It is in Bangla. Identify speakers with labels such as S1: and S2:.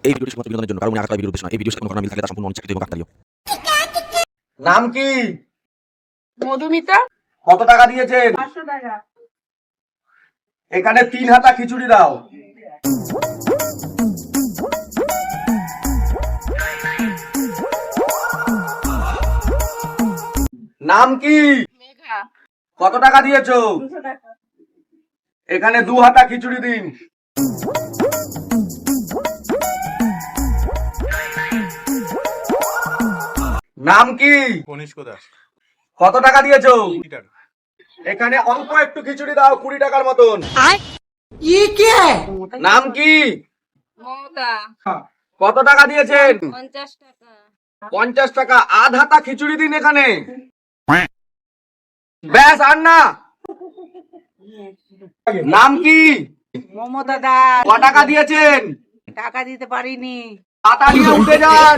S1: এই ভিডিওটি শুধুমাত্র বিনোদনের জন্য, কারণ উনি আঘাত ভিডিও উদ্দেশ্য নয়। এই ভিডিওর সাথে কোনো ঘটনা মিল থাকলে তা সম্পূর্ণ অনিচ্ছাকৃত এবং কাকতালীয়।
S2: নাম কি?
S3: মধুমিতা।
S2: কত টাকা দিয়েছেন?
S3: 500 টাকা।
S2: এখানে 3 হাতা খিচুড়ি দাও। নাম কি?
S3: মেঘা।
S2: কত টাকা দিয়েছো?
S3: 200 টাকা।
S2: এখানে 2 হাতা খিচুড়ি দিন। নাম কি?
S4: কনিষ্ক দাস।
S2: কত টাকা দিয়েছো?
S4: 20 টাকা।
S2: এখানে অল্প একটু খিচুড়ি দাও, 20 টাকার মতন। নাম কি?
S3: মমতা।
S2: কত টাকা দিয়েছেন?
S3: 50 টাকা।
S2: 50 টাকা। আধ হাতা খিচুড়ি দিন এখানে। ব্যাস, আর না। নাম কি?
S5: মমতা দাস।
S2: ক টাকা দিয়েছেন?
S5: টাকা দিতে পারিনি।
S2: পাতা নিয়ে উঠে যান।